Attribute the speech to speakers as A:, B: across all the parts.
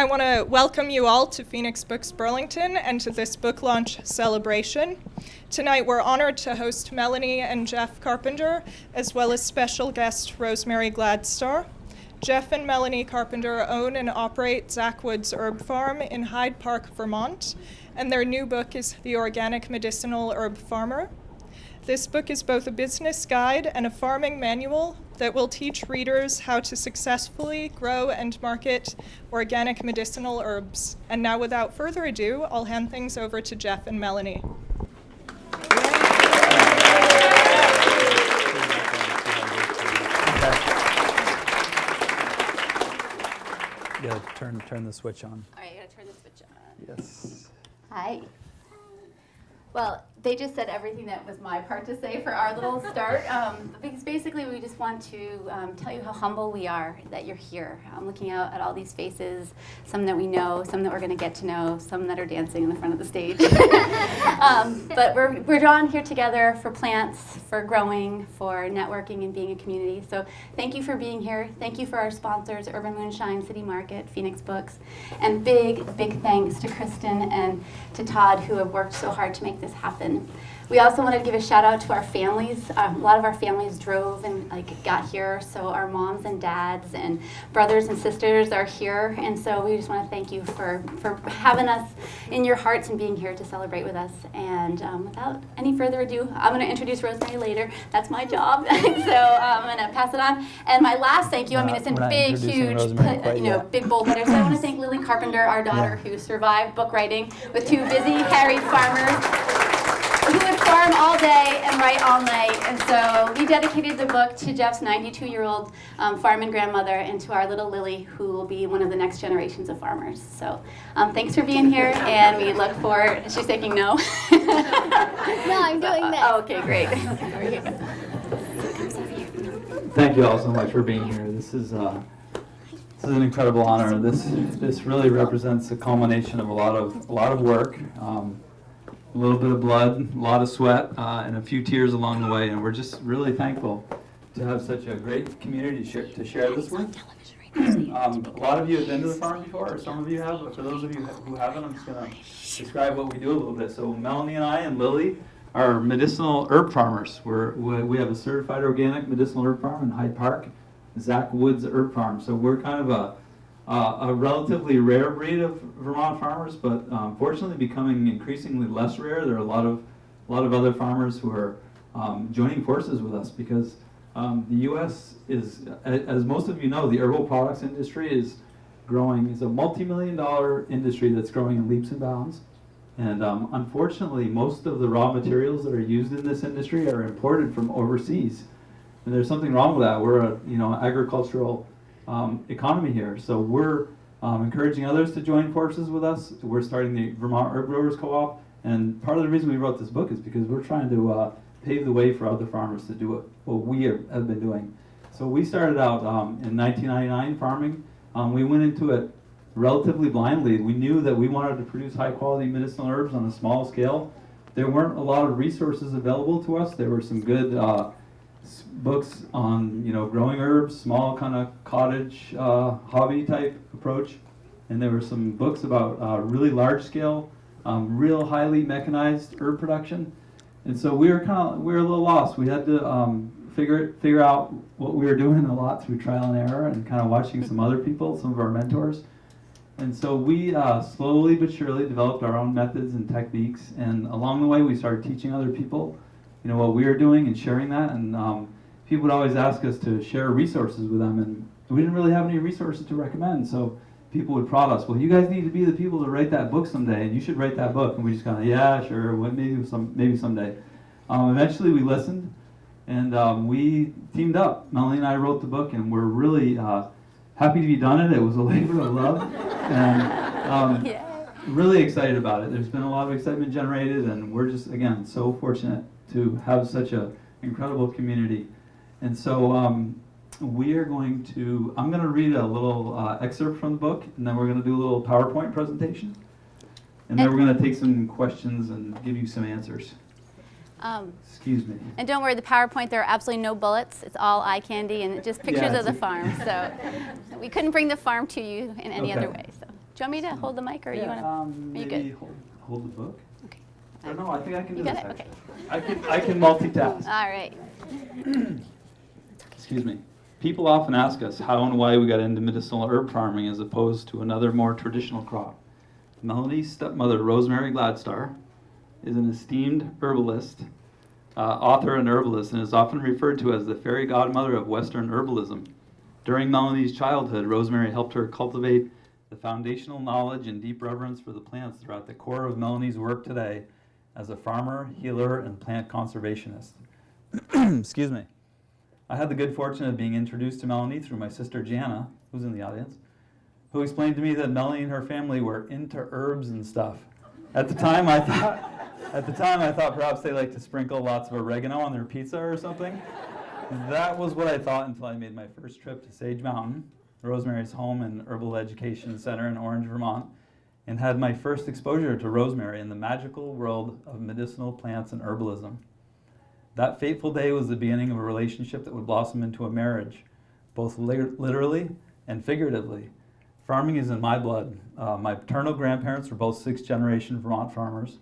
A: I want to welcome you all to Phoenix Books Burlington and to this book launch celebration. Tonight we're honored to host Melanie and Jeff Carpenter, as well as special guest Rosemary Gladstar. Jeff and Melanie Carpenter own and operate Zach Woods Herb Farm in Hyde Park, Vermont, and their new book is The Organic Medicinal Herb Farmer. This book is both a business guide and a farming manual that will teach readers how to successfully grow and market organic medicinal herbs. And now, without further ado, I'll hand things over to Jeff and Melanie.
B: You gotta turn the switch on.
C: All right, I gotta turn the switch on.
B: Yes.
C: Hi. Well, they just said everything that was my part to say for our little start. Because basically we just want to tell you how humble we are that you're here. I'm looking out at all these faces, some that we know, some that we're gonna get to know, some that are dancing in the front of the stage. But we're drawn here together for plants, for growing, for networking and being a community. So thank you for being here. Thank you for our sponsors, Urban Moonshine, City Market, Phoenix Books, and big thanks to Kristen and to Todd who have worked so hard to make this happen. We also want to give a shout out to our families. A lot of our families drove and got here, so our moms and dads and brothers and sisters are here, and so we just want to thank you for having us in your hearts and being here to celebrate with us. And without any further ado, I'm going to introduce Rosemary later. That's my job, so I'm going to pass it on. And my last thank you, it's in big, huge, big bold letters. So I want to thank Lily Carpenter, our daughter, who survived book writing with two busy, harried farmers who would farm all day and write all night. And so we dedicated the book to Jeff's 92-year-old farming grandmother and to our little Lily, who will be one of the next generations of farmers. So thanks for being here, and we look forward. She's taking no.
D: No, I'm doing this.
C: Oh, okay, great.
B: Thank you all so much for being here. This is an incredible honor. This really represents a culmination of a lot of work. A little bit of blood, a lot of sweat, and a few tears along the way, and we're just really thankful to have such a great community to share this with. A lot of you have been to the farm before, or some of you have, but for those of you who haven't, I'm just going to describe what we do a little bit. So Melanie and I and Lily are medicinal herb farmers. We have a certified organic medicinal herb farm in Hyde Park, Zach Woods Herb Farm. So we're kind of a relatively rare breed of Vermont farmers, but fortunately becoming increasingly less rare. There are a lot of other farmers who are joining forces with us because the U.S. is, as most of you know, the herbal products industry is growing. It's a multi-million-dollar industry that's growing in leaps and bounds. And unfortunately, most of the raw materials that are used in this industry are imported from overseas. And there's something wrong with that. We're a agricultural economy here. So we're encouraging others to join forces with us. We're starting the Vermont Herb Growers Co-op, and part of the reason we wrote this book is because we're trying to pave the way for other farmers to do what we have been doing. So we started out in 1999 farming. We went into it relatively blindly. We knew that we wanted to produce high quality medicinal herbs on a small scale. There weren't a lot of resources available to us. There were some good books on growing herbs, small kind of cottage hobby type approach, and there were some books about really large scale, real highly mechanized herb production. And so we were a little lost. We had to figure out what we were doing a lot through trial and error and kind of watching some other people, some of our mentors. And so we slowly but surely developed our own methods and techniques, and along the way we started teaching other people what we were doing and sharing that. And people would always ask us to share resources with them, and we didn't really have any resources to recommend. So people would prod us, well, you guys need to be the people to write that book someday, and you should write that book. And we just kind of, yeah, sure, well, maybe someday. Eventually we listened, and we teamed up. Melanie and I wrote the book, and we're really happy to be done it. It was a labor of love, and really excited about it. There's been a lot of excitement generated, and we're just, again, so fortunate to have such an incredible community. And so I'm going to read a little excerpt from the book, and then we're going to do a little PowerPoint presentation. And then we're going to take some questions and give you some answers. Excuse me.
C: And don't worry, the PowerPoint, there are absolutely no bullets. It's all eye candy and just pictures of the farm. So we couldn't bring the farm to you in any other way. So you want me to hold the mic, or you want to? Are you
B: maybe
C: good?
B: hold the book.
C: Okay.
B: Or no, I think I can
C: You
B: do
C: got
B: this.
C: it?
B: Actually. I can multitask.
C: All right.
B: Excuse me. People often ask us how and why we got into medicinal herb farming as opposed to another more traditional crop. Melanie's stepmother, Rosemary Gladstar, is an esteemed herbalist, author and herbalist, and is often referred to as the fairy godmother of Western herbalism. During Melanie's childhood, Rosemary helped her cultivate the foundational knowledge and deep reverence for the plants that are at the core of Melanie's work today as a farmer, healer, and plant conservationist. Excuse me. I had the good fortune of being introduced to Melanie through my sister Jana, who's in the audience, who explained to me that Melanie and her family were into herbs and stuff. At the time, I thought perhaps they like to sprinkle lots of oregano on their pizza or something. That was what I thought until I made my first trip to Sage Mountain, Rosemary's home and herbal education center in Orange, Vermont, and had my first exposure to rosemary in the magical world of medicinal plants and herbalism. That fateful day was the beginning of a relationship that would blossom into a marriage, both literally and figuratively. Farming is in my blood. My paternal grandparents were both sixth-generation Vermont farmers.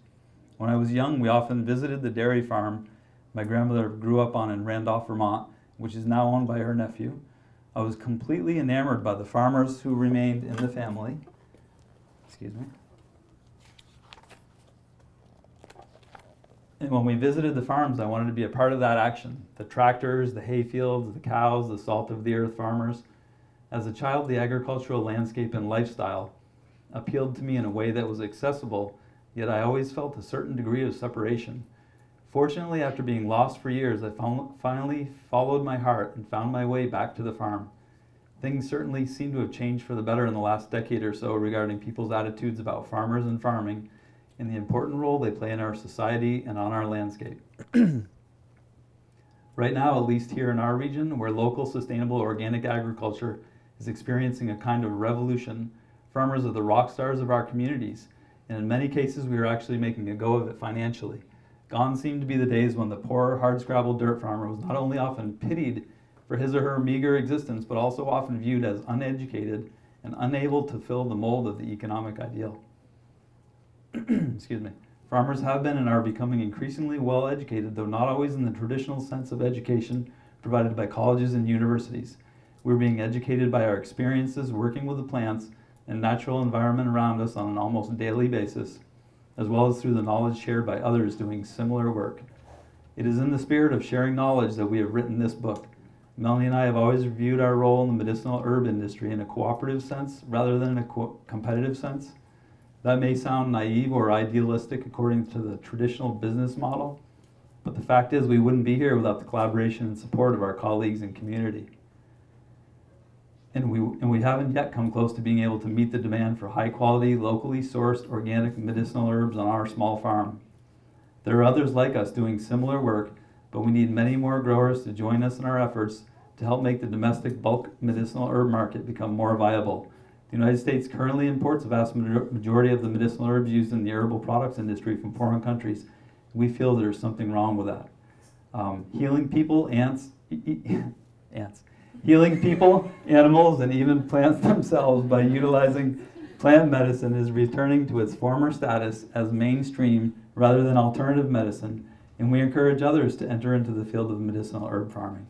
B: When I was young, we often visited the dairy farm my grandmother grew up on in Randolph, Vermont, which is now owned by her nephew. I was completely enamored by the farmers who remained in the family. Excuse me. And when we visited the farms, I wanted to be a part of that action. The tractors, the hay fields, the cows, the salt of the earth farmers. As a child, the agricultural landscape and lifestyle appealed to me in a way that was accessible, yet I always felt a certain degree of separation. Fortunately, after being lost for years, I finally followed my heart and found my way back to the farm. Things certainly seem to have changed for the better in the last decade or so regarding people's attitudes about farmers and farming and the important role they play in our society and on our landscape. Right now, at least here in our region, where local sustainable organic agriculture is experiencing a kind of revolution, farmers are the rock stars of our communities, and in many cases we are actually making a go of it financially. Gone seem to be the days when the poor, hard-scrabbled dirt farmer was not only often pitied for his or her meager existence, but also often viewed as uneducated and unable to fill the mold of the economic ideal. Excuse me. Farmers have been and are becoming increasingly well educated, though not always in the traditional sense of education provided by colleges and universities. We're being educated by our experiences working with the plants and natural environment around us on an almost daily basis, as well as through the knowledge shared by others doing similar work. It is in the spirit of sharing knowledge that we have written this book. Melanie and I have always viewed our role in the medicinal herb industry in a cooperative sense rather than in a competitive sense. That may sound naive or idealistic according to the traditional business model, but the fact is we wouldn't be here without the collaboration and support of our colleagues and community. And we haven't yet come close to being able to meet the demand for high quality, locally sourced organic medicinal herbs on our small farm. There are others like us doing similar work, but we need many more growers to join us in our efforts to help make the domestic bulk medicinal herb market become more viable. The United States currently imports a vast majority of the medicinal herbs used in the herbal products industry from foreign countries. We feel there's something wrong with that. Healing people, healing people, animals, and even plants themselves by utilizing plant medicine is returning to its former status as mainstream rather than alternative medicine, and we encourage others to enter into the field of medicinal herb farming.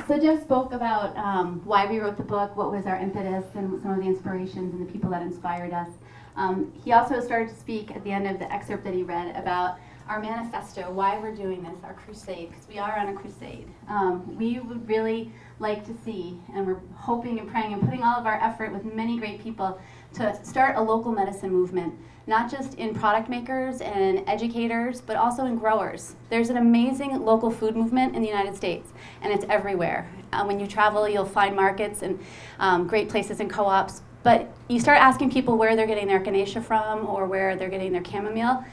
C: So Jeff spoke about why we wrote the book, what was our impetus, and some of the inspirations and the people that inspired us. He also started to speak at the end of the excerpt that he read about our manifesto, why we're doing this, our crusade, because we are on a crusade. We would really like to see, and we're hoping and praying and putting all of our effort with many great people to start a local medicine movement, not just in product makers and educators, but also in growers. There's an amazing local food movement in the United States, and it's everywhere. When you travel, you'll find markets and great places and co-ops, but you start asking people where they're getting their echinacea from or where they're getting their chamomile,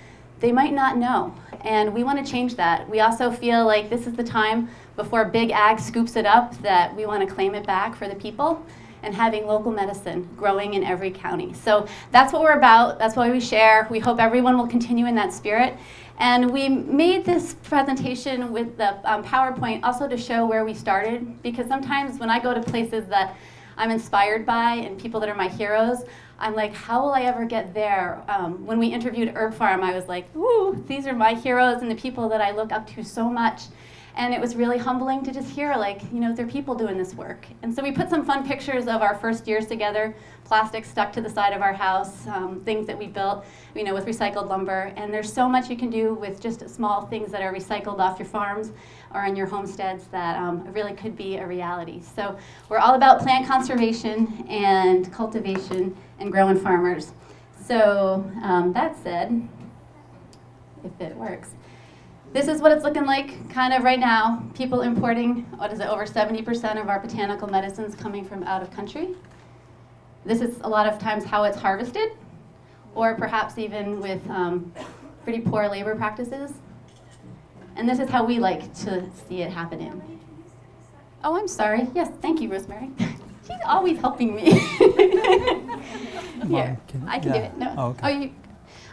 C: they might not know, and we want to change that. We also feel like this is the time before big ag scoops it up that we want to claim it back for the people and having local medicine growing in every county. So that's what we're about. That's why we share. We hope everyone will continue in that spirit. And we made this presentation with the PowerPoint also to show where we started, because sometimes when I go to places that I'm inspired by and people that are my heroes, I'm like, how will I ever get there? When we interviewed Herb Farm, I was like, ooh, these are my heroes and the people that I look up to so much. And it was really humbling to just hear, like, you know, there are people doing this work. And so we put some fun pictures of our first years together, plastic stuck to the side of our house, things that we built, you know, with recycled lumber. And there's so much you can do with just small things that are recycled off your farms or on your homesteads that really could be a reality. So we're all about plant conservation and cultivation and growing farmers. So that said, if it works. This is what it's looking like kind of right now. People importing, over 70% of our botanical medicines coming from out of country. This is a lot of times how it's harvested, or perhaps even with pretty poor labor practices. And this is how we like to see it happening. Oh, I'm sorry. Yes, thank you, Rosemary. She's always helping me. Here, I can do it. No.
E: Oh, okay.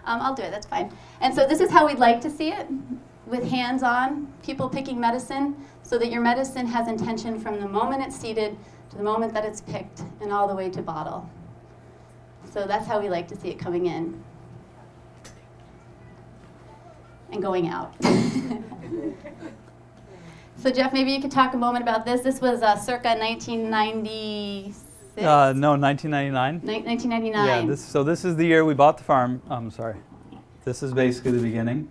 C: I'll do it, that's fine. And so this is how we'd like to see it, with hands-on, people picking medicine, so that your medicine has intention from the moment it's seeded to the moment that it's picked and all the way to bottle. So that's how we like to see it coming in and going out. So Jeff, maybe you could talk a moment about this. This was circa 1996?
E: No, 1999.
C: 1999.
E: Yeah, this is the year we bought the farm. Sorry.
B: This is basically the beginning.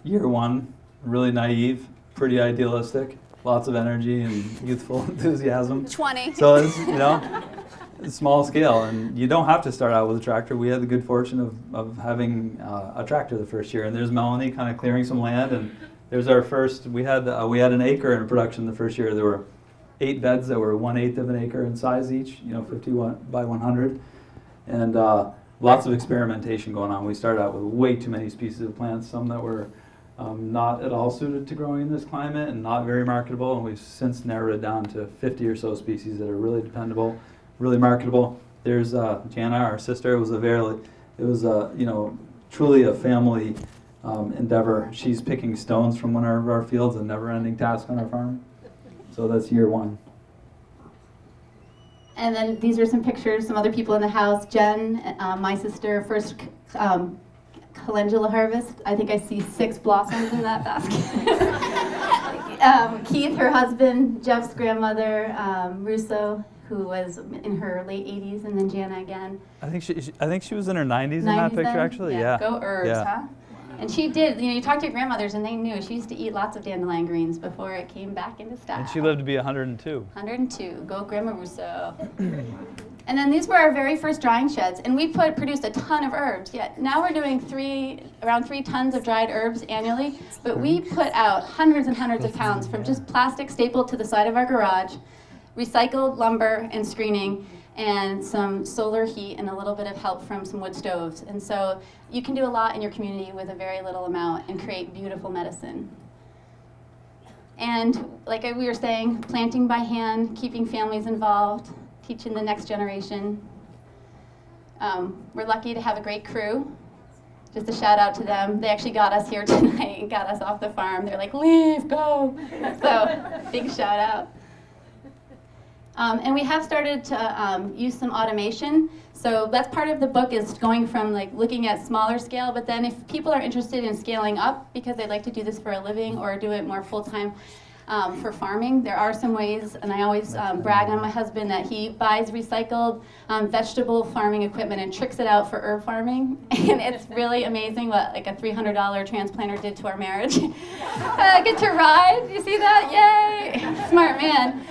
B: Year one, really naive, pretty idealistic, lots of energy and youthful enthusiasm.
C: 20.
B: So it's, you know, small scale, and you don't have to start out with a tractor. We had the good fortune of having a tractor the first year, and there's Melanie kind of clearing some land, and there's our first. We had an acre in production the first year. There were 8 beds that were 1/8 of an acre in size each, you know, 51 by 100, and lots of experimentation going on. We started out with way too many species of plants, some that were not at all suited to growing in this climate and not very marketable, and we've since narrowed it down to 50 or so species that are really dependable, really marketable. There's Jana, our sister. It was you know, truly a family endeavor. She's picking stones from one of our fields, a never-ending task on our farm. So that's year one.
C: And then these are some pictures, some other people in the house. Jen, my sister, first calendula harvest. I think I see 6 blossoms in that basket. Keith, her husband, Jeff's grandmother, Russo, who was in her late 80s, and then Jana again.
E: I think she was in her 90s in that picture,
C: then?
E: actually. Yeah.
C: Go herbs,
E: Yeah.
C: huh? And she did. You know, you talk to your grandmothers, and they knew. She used to eat lots of dandelion greens before it came back into style.
E: And she lived to be 102.
C: 102. Go Grandma Russo. And then these were our very first drying sheds, and we produced a ton of herbs. Yet now we're doing around 3 tons of dried herbs annually, but we put out hundreds and hundreds of pounds from just plastic stapled to the side of our garage, recycled lumber and screening, and some solar heat and a little bit of help from some wood stoves. And so you can do a lot in your community with a very little amount and create beautiful medicine. And like we were saying, planting by hand, keeping families involved, teaching the next generation. We're lucky to have a great crew. Just a shout out to them. They actually got us here tonight and got us off the farm. They're like, leave, go. So big shout out. And we have started to use some automation. So that's part of the book, is going from like looking at smaller scale, but then if people are interested in scaling up because they'd like to do this for a living or do it more full-time for farming, there are some ways, and I always brag on my husband that he buys recycled vegetable farming equipment and tricks it out for herb farming. And it's really amazing what like a $300 transplanter did to our marriage. I get to ride, you see that? Yay! Smart man.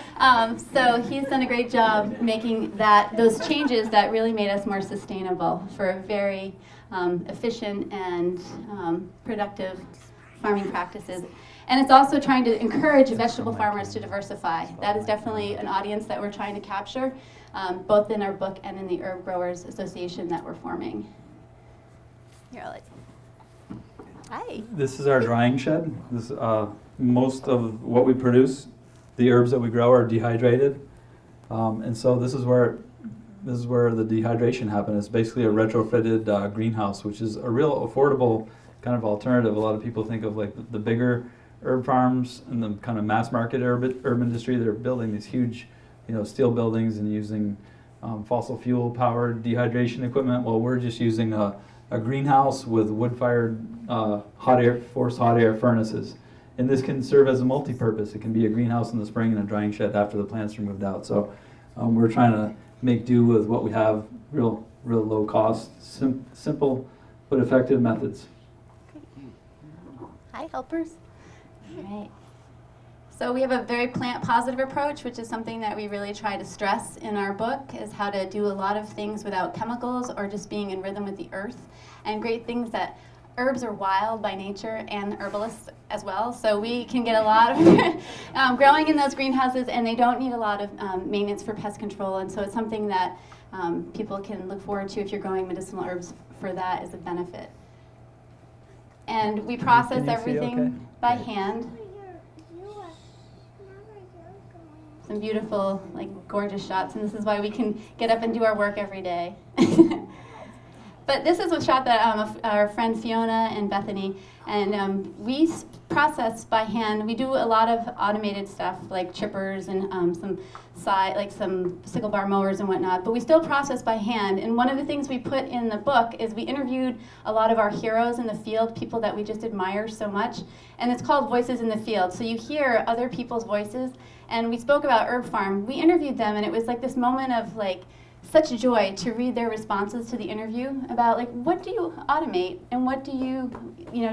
C: So he's done a great job making those changes that really made us more sustainable for very efficient and productive farming practices. And it's also trying to encourage vegetable farmers to diversify. That is definitely an audience that we're trying to capture, both in our book and in the Herb Growers Association that we're forming. Here, hi.
B: This is our drying shed. Most of what we produce, the herbs that we grow, are dehydrated, and so this is where the dehydration happens. It's basically a retrofitted greenhouse, which is a real affordable kind of alternative. A lot of people think of like the bigger herb farms and the kind of mass market herb industry. They're building these huge, steel buildings and using fossil fuel powered dehydration equipment. Well, we're just using a greenhouse with wood-fired forced hot air furnaces. And this can serve as a multi-purpose. It can be a greenhouse in the spring and a drying shed after the plants are moved out. So we're trying to make do with what we have, real low cost, simple but effective methods.
C: Hi, helpers. All right. So we have a very plant positive approach, which is something that we really try to stress in our book, is how to do a lot of things without chemicals or just being in rhythm with the earth. And great things that herbs are wild by nature and herbalists as well. So we can get a lot of growing in those greenhouses, and they don't need a lot of maintenance for pest control. And so it's something that people can look forward to if you're growing medicinal herbs for that as a benefit. And we process
E: Can you see
C: everything
E: okay?
C: by hand. Some beautiful, like, gorgeous shots, and this is why we can get up and do our work every day. But this is a shot that of our friends Fiona and Bethany, and we process by hand. We do a lot of automated stuff like chippers and some sickle bar mowers and whatnot, but we still process by hand. And one of the things we put in the book is we interviewed a lot of our heroes in the field, people that we just admire so much, and it's called Voices in the Field. So you hear other people's voices, and we spoke about Herb Farm. We interviewed them, and it was like this moment of like such joy to read their responses to the interview about like, what do you automate and what do you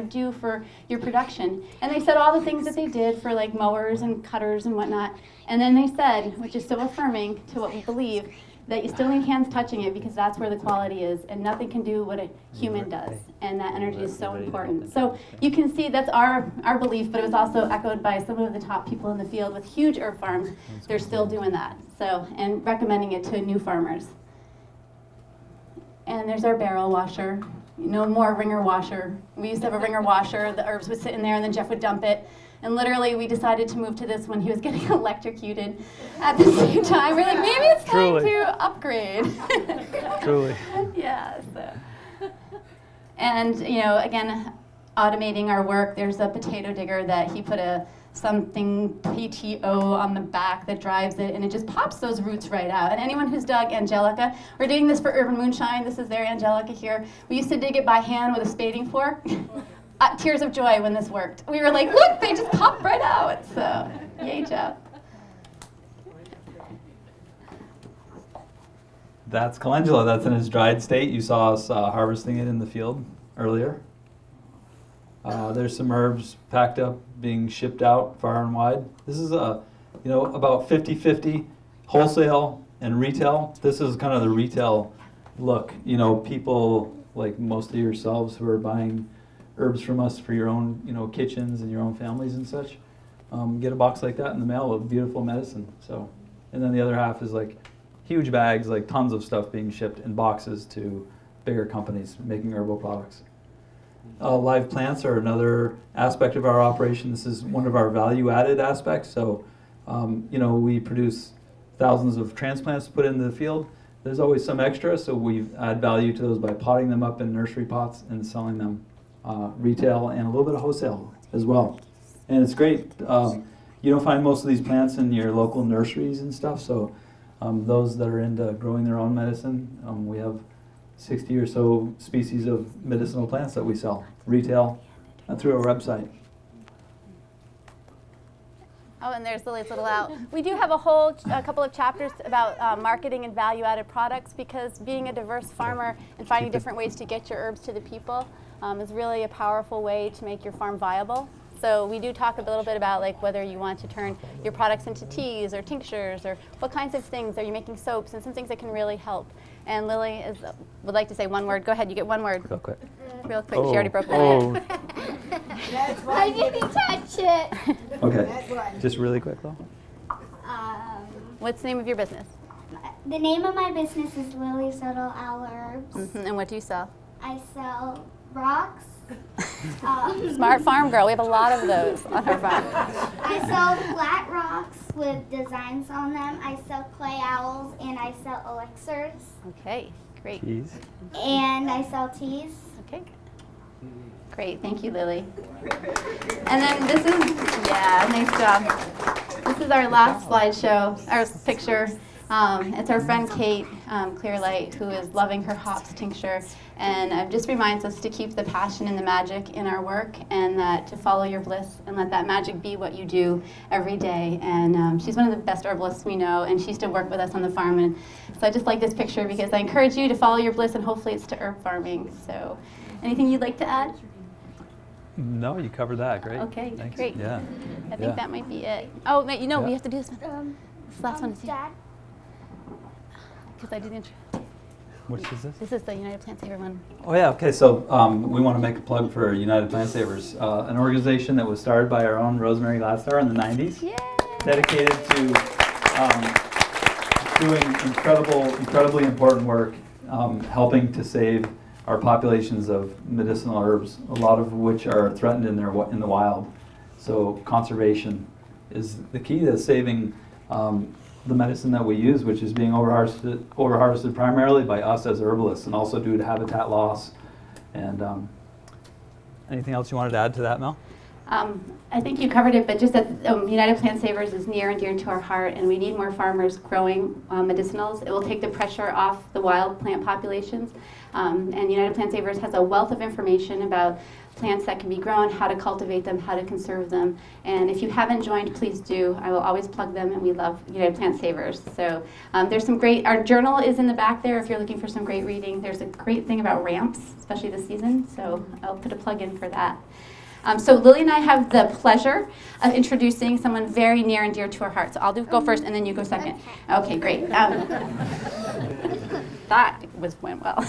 C: do for your production? And they said all the things that they did for like mowers and cutters and whatnot. And then they said, which is so affirming to what we believe, that you still need hands touching it because that's where the quality is, and nothing can do what a human does, and that energy is so important. So you can see that's our belief, but it was also echoed by some of the top people in the field with huge herb farms. They're still doing that, and recommending it to new farmers. And there's our barrel washer. No more ringer washer. We used to have a ringer washer. The herbs would sit in there, and then Jeff would dump it. And literally, we decided to move to this when he was getting electrocuted at the same time. We're like, maybe it's time
E: Truly.
C: to upgrade.
E: Truly.
C: Yeah. And again, automating our work. There's a potato digger that he put something PTO on the back that drives it, and it just pops those roots right out. And anyone who's dug Angelica, we're doing this for Urban Moonshine. This is their Angelica here. We used to dig it by hand with a spading fork. Tears of joy when this worked. We were like, look, they just popped right out. So, yay, Jeff.
B: That's calendula. That's in its dried state. You saw us harvesting it in the field earlier. There's some herbs packed up, being shipped out far and wide. This is about 50-50 wholesale and retail. This is kind of the retail look. People like most of yourselves who are buying herbs from us for your own, kitchens and your own families and such. Get a box like that in the mail with beautiful medicine. So, and then the other half is like huge bags, like tons of stuff being shipped in boxes to bigger companies making herbal products. Live plants are another aspect of our operation. This is one of our value-added aspects. So, we produce thousands of transplants to put into the field. There's always some extra, so we add value to those by potting them up in nursery pots and selling them retail and a little bit of wholesale as well. And it's great. You don't find most of these plants in your local nurseries and stuff, so those that are into growing their own medicine, we have 60 or so species of medicinal plants that we sell retail through our website.
C: Oh, and there's Lily's little out. We do have a couple of chapters about marketing and value-added products, because being a diverse farmer and finding different ways to get your herbs to the people is really a powerful way to make your farm viable. So we do talk a little bit about like whether you want to turn your products into teas or tinctures, or what kinds of things. Are you making soaps and some things that can really help? And Lily would like to say one word. Go ahead, you get one word.
E: Real quick.
C: Real quick, she already broke
E: Oh,
D: I didn't touch it.
B: Okay.
E: just really quick though.
C: What's the name of your business?
D: The name of my business is Lily's Little Owl Herbs.
C: And what do you sell?
D: I sell rocks.
C: Smart farm girl. We have a lot of those on our farm.
D: I sell flat rocks with designs on them. I sell clay owls, and I sell elixirs.
C: Okay, great.
E: Keys.
D: And I sell teas.
C: Okay. Great, thank you, Lily. And then this is, yeah, nice job. This is our last slideshow, our picture. It's our friend Kate Clearlight, who is loving her hops tincture, and just reminds us to keep the passion and the magic in our work, and that to follow your bliss and let that magic be what you do every day. And she's one of the best herbalists we know, and she used to work with us on the farm. And so I just like this picture because I encourage you to follow your bliss, and hopefully it's to herb farming. So, anything you'd like to add?
E: No, you covered that. Great.
C: Okay,
E: Thanks.
C: great.
E: Yeah.
C: I think that might be it. Oh, wait, we have to do this one. This last one is here.
D: Dad,
C: Because I did the intro.
E: Which is this?
C: This is the United Plant Saver one.
B: Oh yeah, okay, so we want to make a plug for United Plant Savers, an organization that was started by our own Rosemary Gladstar in the 90s,
C: Yay!
B: dedicated to doing incredibly important work, helping to save our populations of medicinal herbs, a lot of which are threatened in the wild. So conservation is the key to saving the medicine that we use, which is being over-harvested primarily by us as herbalists, and also due to habitat loss. And
E: Anything else you wanted to add to that, Mel?
C: I think you covered it, but just that United Plant Savers is near and dear to our heart, and we need more farmers growing medicinals. It will take the pressure off the wild plant populations. And United Plant Savers has a wealth of information about plants that can be grown, how to cultivate them, how to conserve them. And if you haven't joined, please do. I will always plug them, and we love United Plant Savers. So there's some great, our journal is in the back there if you're looking for some great reading. There's a great thing about ramps, especially this season, so I'll put a plug in for that. So Lily and I have the pleasure of introducing someone very near and dear to our hearts. So I'll go first, and then you go second. Okay, great. That went well.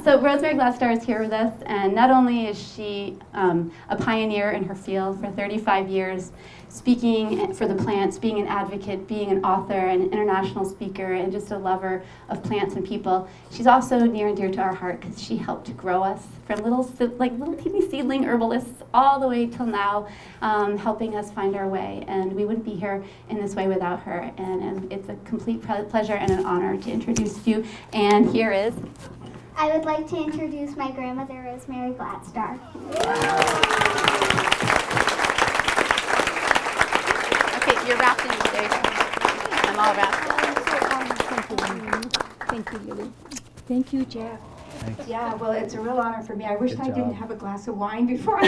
C: So Rosemary Gladstar is here with us, and not only is she a pioneer in her field for 35 years, speaking for the plants, being an advocate, being an author, an international speaker, and just a lover of plants and people. She's also near and dear to our heart because she helped to grow us from little teeny seedling herbalists all the way till now, helping us find our way. And we wouldn't be here in this way without her. And it's a complete pleasure and an honor to introduce you. And here is...
D: I would like to introduce my grandmother, Rosemary Gladstar.
C: Okay, you're wrapped in. There you go. I'm all wrapped up.
F: Thank you, Lily. Thank you, Jeff.
E: Thanks.
F: Yeah, well, it's a real honor for me. I wish
E: Good
F: I didn't
E: job.
F: have a glass of wine before I...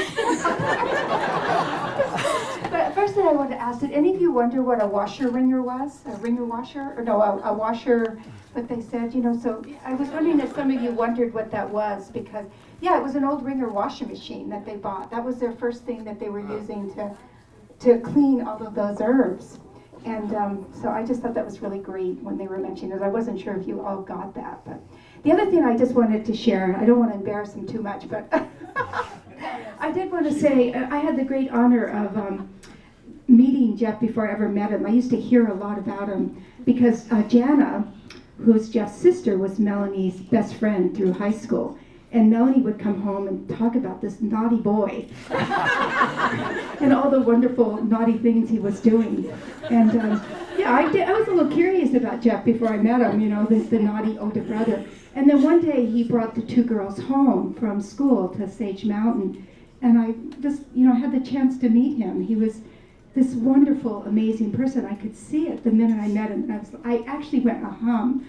F: But first thing I wanted to ask, did any of you wonder what a washer ringer was? A ringer washer? Or no, a washer, what they said, so I was wondering if some of you wondered what that was, because, yeah, it was an old ringer washing machine that they bought. That was their first thing that they were using to clean all of those herbs. And so I just thought that was really great when they were mentioning it. I wasn't sure if you all got that. But the other thing I just wanted to share, I don't want to embarrass them too much, but I did want to say I had the great honor of meeting Jeff before I ever met him. I used to hear a lot about him because Jana, who's Jeff's sister, was Melanie's best friend through high school. And Melanie would come home and talk about this naughty boy and all the wonderful naughty things he was doing. And I was a little curious about Jeff before I met him, the naughty older brother. And then one day he brought the two girls home from school to Sage Mountain. And I just, had the chance to meet him. He was this wonderful, amazing person. I could see it the minute I met him. And I actually went a-hum.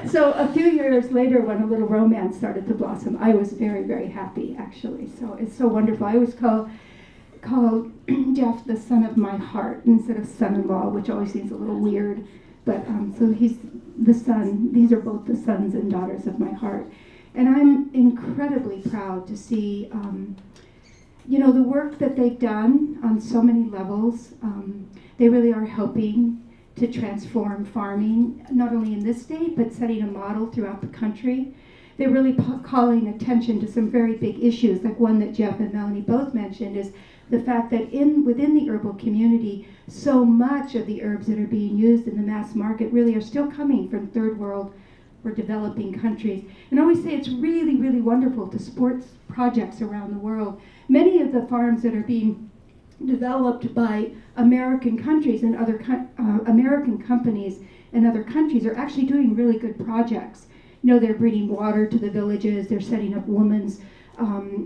F: So a few years later, when a little romance started to blossom, I was very, very happy, actually. So it's so wonderful. I always call Jeff the son of my heart instead of son-in-law, which always seems a little weird. But so he's the son. These are both the sons and daughters of my heart. And I'm incredibly proud to see the work that they've done on so many levels. They really are helping to transform farming, not only in this state, but setting a model throughout the country. They're really calling attention to some very big issues, like one that Jeff and Melanie both mentioned, is the fact that within the herbal community, so much of the herbs that are being used in the mass market really are still coming from third world or developing countries. And I always say it's really, really wonderful to support projects around the world. Many of the farms that are being developed by American countries and other American companies in other countries are actually doing really good projects. they're bringing water to the villages. They're setting up women's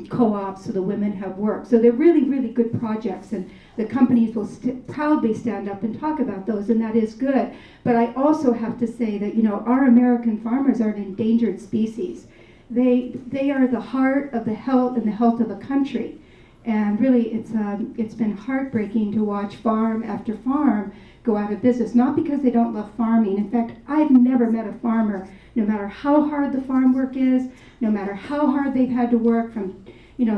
F: co-ops so the women have work. So they're really, really good projects, and the companies will proudly stand up and talk about those, and that is good. But I also have to say that, our American farmers are an endangered species. They are the heart of the health and the health of a country. And really, it's been heartbreaking to watch farm after farm go out of business, not because they don't love farming. In fact, I've never met a farmer, no matter how hard the farm work is, no matter how hard they've had to work from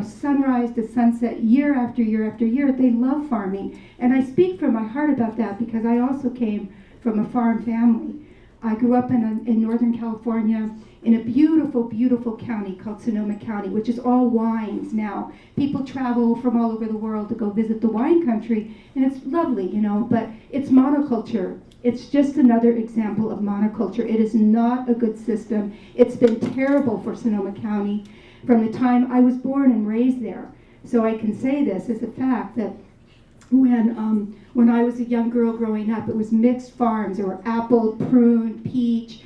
F: sunrise to sunset, year after year after year, they love farming. And I speak from my heart about that because I also came from a farm family. I grew up in Northern California in a beautiful, beautiful county called Sonoma County, which is all wines now. People travel from all over the world to go visit the wine country, and it's lovely, but it's monoculture. It's just another example of monoculture. It is not a good system. It's been terrible for Sonoma County from the time I was born and raised there. So I can say this as a fact that when I was a young girl growing up, it was mixed farms. There were apple, prune, peach,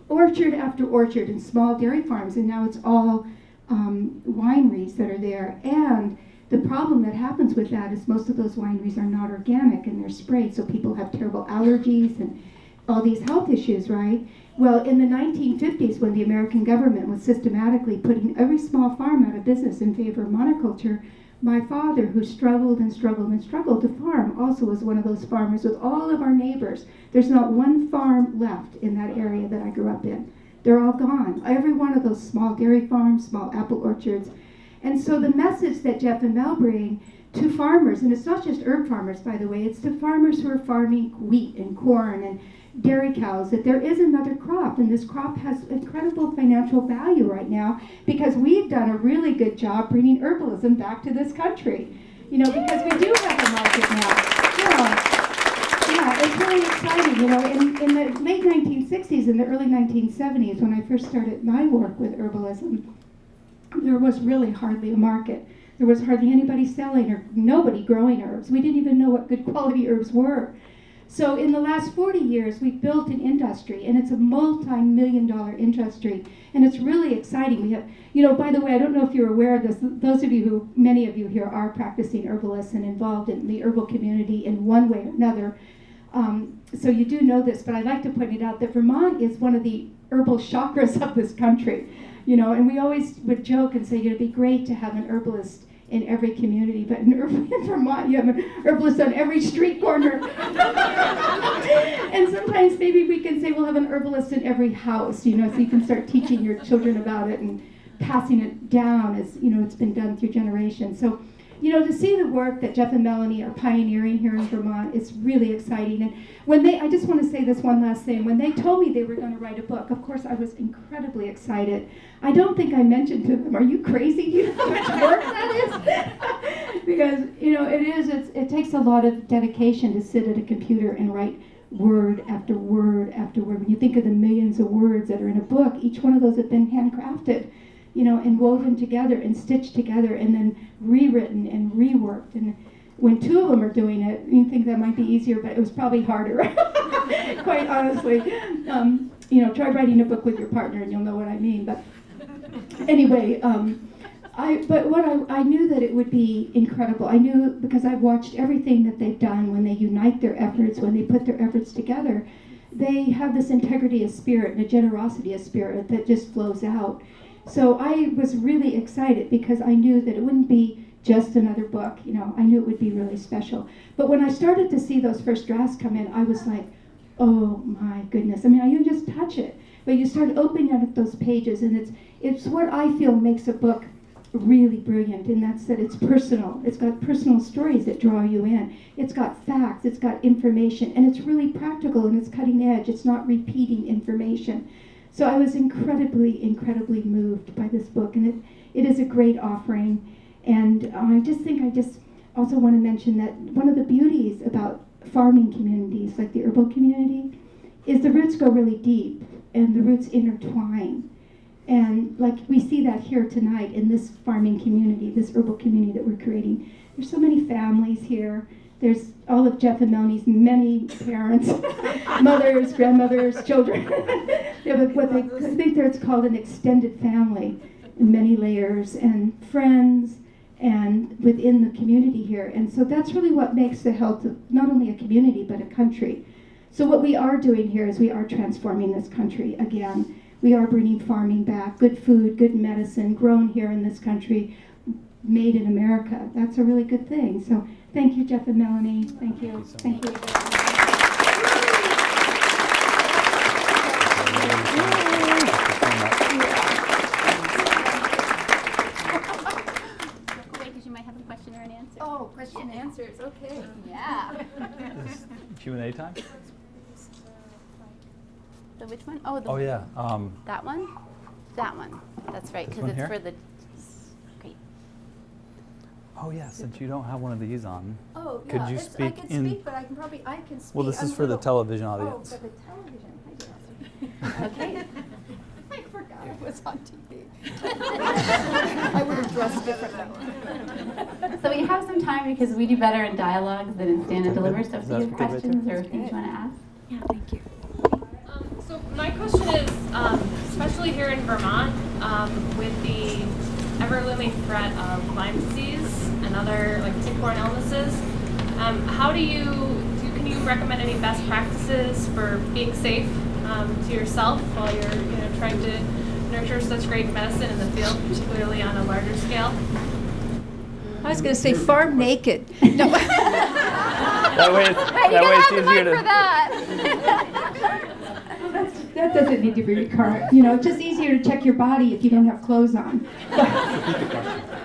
F: orchard after orchard and small dairy farms, and now it's all wineries that are there. And the problem that happens with that is most of those wineries are not organic and they're sprayed, so people have terrible allergies and all these health issues, right? Well, in the 1950s, when the American government was systematically putting every small farm out of business in favor of monoculture, my father, who struggled and struggled and struggled to farm, also was one of those farmers with all of our neighbors. There's not one farm left in that area that I grew up in. They're all gone. Every one of those small dairy farms, small apple orchards. And so the message that Jeff and Mel bring to farmers, and it's not just herb farmers, by the way, it's to farmers who are farming wheat and corn and dairy cows, that there is another crop, and this crop has incredible financial value right now because we've done a really good job bringing herbalism back to this country, because we do have a market now. Yeah, it's really exciting. In the late 1960s and the early 1970s, when I first started my work with herbalism, there was really hardly a market. There was hardly anybody selling or nobody growing herbs. We didn't even know what good quality herbs were. So in the last 40 years, we've built an industry, and it's a multi-million-dollar industry, and it's really exciting. We have, by the way, I don't know if you're aware of this, those of you many of you here are practicing herbalists and involved in the herbal community in one way or another. So you do know this, but I'd like to point it out that Vermont is one of the herbal chakras of this country, and we always would joke and say, it'd be great to have an herbalist in every community, but in Vermont, you have an herbalist on every street corner. And sometimes maybe we can say we'll have an herbalist in every house, so you can start teaching your children about it and passing it down as, it's been done through generations. So, to see the work that Jeff and Melanie are pioneering here in Vermont is really exciting. And I just want to say this one last thing. When they told me they were going to write a book, of course I was incredibly excited. I don't think I mentioned to them, are you crazy? Do you know how much work that is? Because, it takes a lot of dedication to sit at a computer and write word after word after word. When you think of the millions of words that are in a book, each one of those have been handcrafted, and woven together and stitched together and then rewritten and reworked. And when two of them are doing it, you think that might be easier, but it was probably harder, quite honestly. Try writing a book with your partner and you'll know what I mean. But anyway, I knew that it would be incredible. I knew because I've watched everything that they've done when they unite their efforts, when they put their efforts together. They have this integrity of spirit and a generosity of spirit that just flows out. So I was really excited because I knew that it wouldn't be just another book. I knew it would be really special. But when I started to see those first drafts come in, I was like, oh my goodness. You just touch it. But you start opening up those pages, and it's what I feel makes a book really brilliant, and that's that it's personal. It's got personal stories that draw you in. It's got facts, it's got information, and it's really practical, and it's cutting edge. It's not repeating information. So I was incredibly, incredibly moved by this book, and it is a great offering. And I just also want to mention that one of the beauties about farming communities, like the herbal community, is the roots go really deep, and the roots intertwine. And like we see that here tonight in this farming community, this herbal community that we're creating. There's so many families here. there's all of Jeff and Melanie's many parents, mothers, grandmothers, children. They have what they I think it's called an extended family, in many layers, and friends, and within the community here. And so that's really what makes the health of not only a community but a country. So what we are doing here is we are transforming this country again. We are bringing farming back, good food, good medicine, grown here in this country, made in America. That's a really good thing. So thank you, Jeff and Melanie. Thank you. Thank you.
C: Wait, because you might have a question or an answer.
G: Oh, question and answers, okay.
C: Yeah.
E: Is Q&A time?
C: The which one? Oh, the
E: Oh, yeah.
C: that one? That one. That's right,
E: This
C: because
E: one
C: it's
E: here?
C: for the. Great.
E: Oh, yeah, since you don't have one of these on.
G: Oh,
E: Could
G: yeah,
E: you
G: I
E: speak
G: can
E: in-
G: speak, but I can speak.
E: Well, this is
G: I'm
E: for the
G: little-
E: television
G: Oh,
E: audience.
G: for the television. I guess.
C: Okay.
G: I forgot it was on TV. I would have dressed differently.
C: So we have some time because we do better in dialogues than in stand and deliver. So if
E: Is
C: you
E: that
C: have
E: good right
C: questions
E: there?
C: or things you want to ask.
G: Yeah, thank you.
H: So my question is, especially here in Vermont, with the ever-looming threat of Lyme disease and other like tick-borne illnesses, how do you can you recommend any best practices for being safe to yourself while you're trying to nurture such great medicine in the field, particularly on a larger scale?
G: I was going to say farm naked. No.
E: That way it's,
C: Hey, you
E: that
C: don't
E: way
C: have
E: it's
C: to
E: easier
C: fight for
E: to.
C: that.
F: That doesn't need to be required. You know, it's just easier to check your body if you don't have clothes on.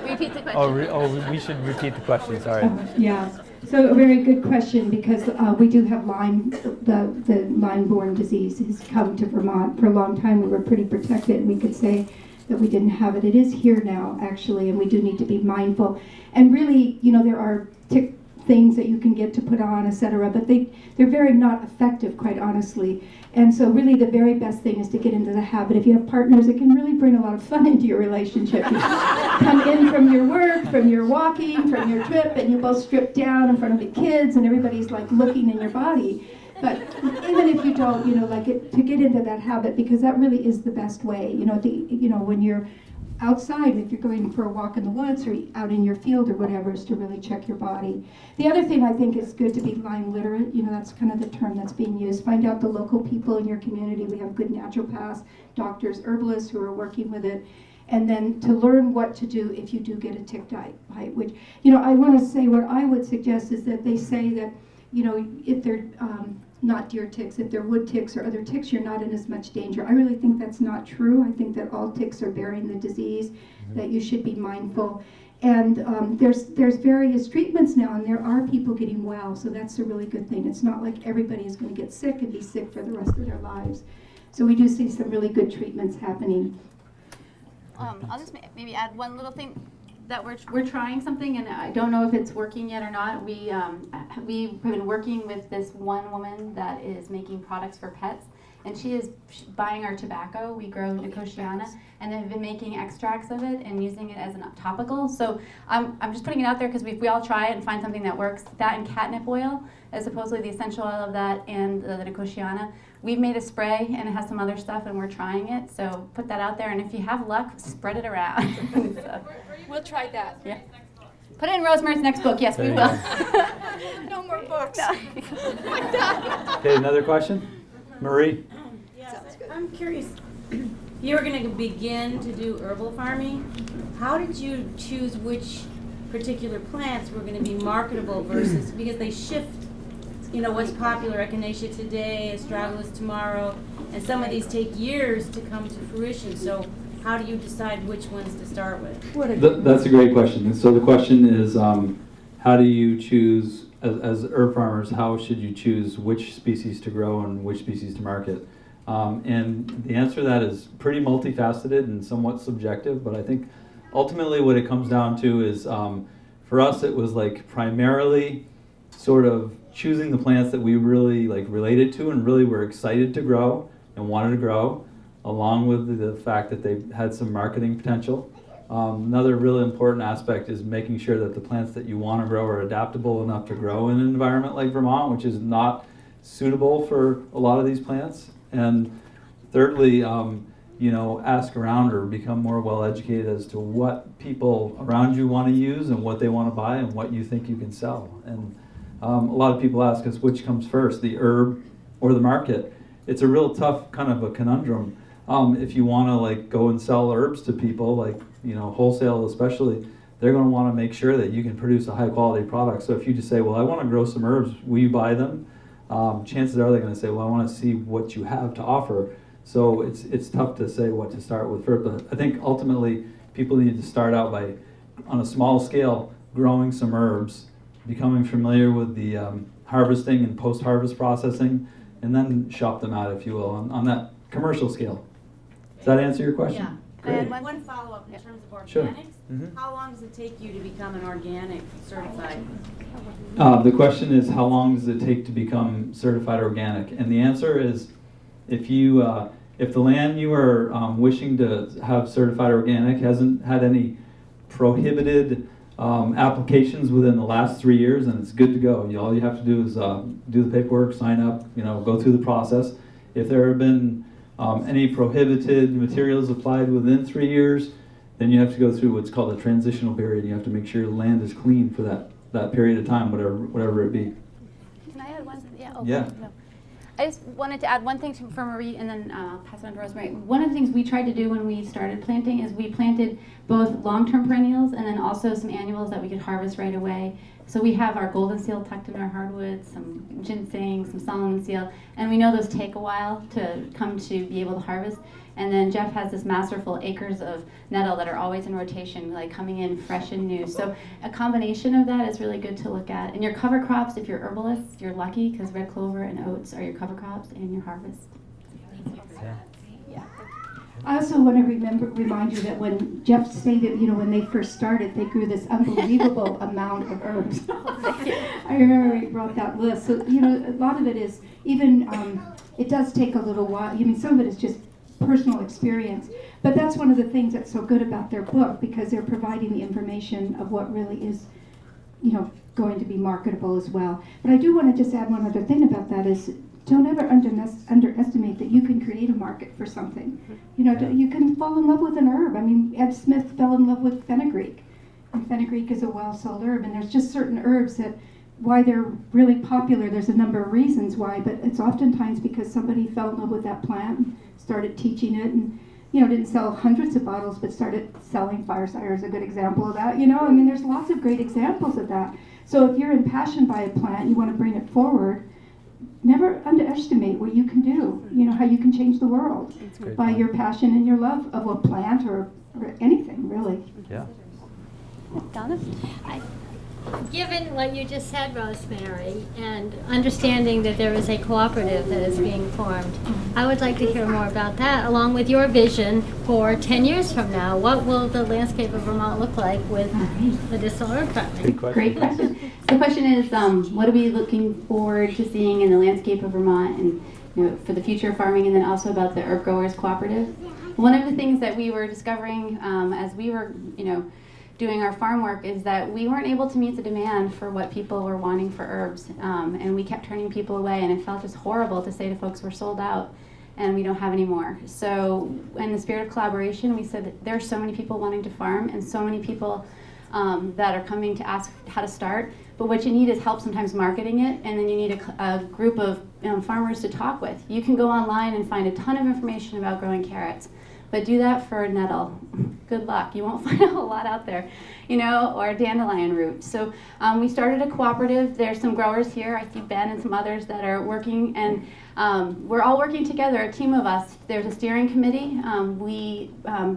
C: Repeat the question.
E: We should repeat the question, sorry.
F: Yeah. So a very good question, because we do have Lyme, the Lyme-borne disease has come to Vermont. For a long time we were pretty protected and we could say that we didn't have it. It is here now, actually, and we do need to be mindful. And really, there are tick things that you can get to put on, etc., but they're very not effective, quite honestly. And so really the very best thing is to get into the habit. If you have partners, it can really bring a lot of fun into your relationship. You come in from your work, from your walking, from your trip, and you both strip down in front of the kids, and everybody's like looking in your body. But even if you don't, to get into that habit, because that really is the best way. When you're outside, if you're going for a walk in the woods or out in your field or whatever, is to really check your body. The other thing I think is good to be Lyme literate. That's kind of the term that's being used. Find out the local people in your community. We have good naturopaths, doctors, herbalists who are working with it. And then to learn what to do if you do get a tick bite, which, I want to say what I would suggest is that they say that, if they're not deer ticks, if they're wood ticks or other ticks, you're not in as much danger. I really think that's not true. I think that all ticks are bearing the disease, that you should be mindful. And there's various treatments now, and there are people getting well, so that's a really good thing. It's not like everybody is going to get sick and be sick for the rest of their lives. So we do see some really good treatments happening.
C: I'll just maybe add one little thing. That we're trying something, and I don't know if it's working yet or not. We've been working with this one woman that is making products for pets, and she is buying our tobacco. We grow Nicotiana, and they've been making extracts of it and using it as a topical. So I'm just putting it out there because if we all try it and find something that works, that and catnip oil is supposedly the essential oil of that, and the Nicotiana. We've made a spray, and it has some other stuff, and we're trying it. So put that out there, and if you have luck, spread it around. So,
G: We'll try that.
C: yeah. Put it in Rosemary's next book. Yes, we
E: There you
C: will.
G: No more books.
E: Okay, another question? Marie?
I: I'm curious, you were going to begin to do herbal farming. How did you choose which particular plants were going to be marketable versus, because they shift, what's popular, echinacea today, astragalus tomorrow, and some of these take years to come to fruition. So how do you decide which ones to start with?
B: That's a great question. And so the question is, how do you choose, as herb farmers, how should you choose which species to grow and which species to market? And the answer to that is pretty multifaceted and somewhat subjective, but I think ultimately what it comes down to is, for us it was like primarily sort of choosing the plants that we really related to and really were excited to grow and wanted to grow, along with the fact that they had some marketing potential. Another really important aspect is making sure that the plants that you want to grow are adaptable enough to grow in an environment like Vermont, which is not suitable for a lot of these plants. And thirdly, ask around or become more well educated as to what people around you want to use and what they want to buy and what you think you can sell. And a lot of people ask us which comes first, the herb or the market. It's a real tough kind of a conundrum. If you want to go and sell herbs to people, wholesale especially, they're going to want to make sure that you can produce a high quality product. So if you just say, well, I want to grow some herbs, will you buy them? Chances are they're going to say, well, I want to see what you have to offer. So it's tough to say what to start with first, but I think ultimately people need to start out by, on a small scale, growing some herbs, becoming familiar with the harvesting and post-harvest processing, and then shop them out, if you will, on that commercial scale. Does that answer your question?
I: Yeah.
B: Great.
I: One follow-up in terms of organics.
B: Sure.
I: How long does it take you to become an organic certified?
B: The question is, how long does it take to become certified organic? And the answer is, if the land you are wishing to have certified organic hasn't had any prohibited applications within the last 3 years, then it's good to go. All you have to do is do the paperwork, sign up, go through the process. If there have been any prohibited materials applied within 3 years, then you have to go through what's called a transitional period. You have to make sure the land is clean for that period of time, whatever it be.
C: Can I add one? Yeah. Oh,
B: Yeah.
C: No. I just wanted to add one thing for Marie, and then pass it on to Rosemary. One of the things we tried to do when we started planting is we planted both long-term perennials and then also some annuals that we could harvest right away. So we have our golden seal tucked in our hardwoods, some ginseng, some Solomon seal, and we know those take a while to come to be able to harvest. And then Jeff has this masterful acres of nettle that are always in rotation, coming in fresh and new. So a combination of that is really good to look at. And your cover crops, if you're herbalists, you're lucky because red clover and oats are your cover crops and your harvest.
F: Yeah. I also want to remind you that when Jeff stated, when they first started, they grew this unbelievable amount of herbs. I remember he brought that list. So, a lot of it is even, it does take a little while. Some of it is just personal experience. But that's one of the things that's so good about their book, because they're providing the information of what really is, going to be marketable as well. But I do want to just add one other thing about that is, don't ever underestimate that you can create a market for something. You can fall in love with an herb. Ed Smith fell in love with fenugreek. And fenugreek is a well-sold herb, and there's just certain herbs that, why they're really popular, there's a number of reasons why, but it's oftentimes because somebody fell in love with that plant and started teaching it, and didn't sell hundreds of bottles, but started selling. Firesire is a good example of that. There's lots of great examples of that. So if you're impassioned by a plant, you want to bring it forward, never underestimate what you can do, how you can change the world by your passion and your love of a plant or anything, really.
E: Yeah.
C: Donna?
J: Given what you just said, Rosemary, and understanding that there is a cooperative that is being formed, I would like to hear more about that, along with your vision for 10 years from now. What will the landscape of Vermont look like with medicinal herb farming?
E: Good question.
C: Great question. The question is, what are we looking forward to seeing in the landscape of Vermont and for the future of farming, and then also about the Herb Growers Cooperative? One of the things that we were discovering as we were, doing our farm work is that we weren't able to meet the demand for what people were wanting for herbs, and we kept turning people away, and it felt just horrible to say to folks, we're sold out and we don't have any more. So in the spirit of collaboration, we said that there are so many people wanting to farm and so many people that are coming to ask how to start, but what you need is help sometimes marketing it, and then you need a group of farmers to talk with. You can go online and find a ton of information about growing carrots, but do that for nettle. Good luck. You won't find a whole lot out there, or dandelion root. So we started a cooperative. There's some growers here. I see Ben and some others that are working, and we're all working together, a team of us. There's a steering committee. We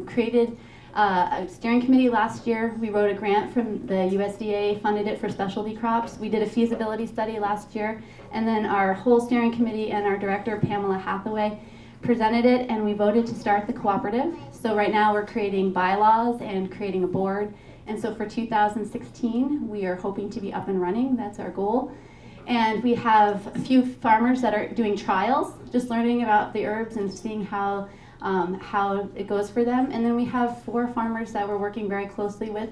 C: created a steering committee last year. We wrote a grant from the USDA, funded it for specialty crops. We did a feasibility study last year, and then our whole steering committee and our director, Pamela Hathaway, presented it, and we voted to start the cooperative. So right now we're creating bylaws and creating a board, and so for 2016 we are hoping to be up and running. That's our goal. And we have a few farmers that are doing trials, just learning about the herbs and seeing how how it goes for them. And then we have 4 farmers that we're working very closely with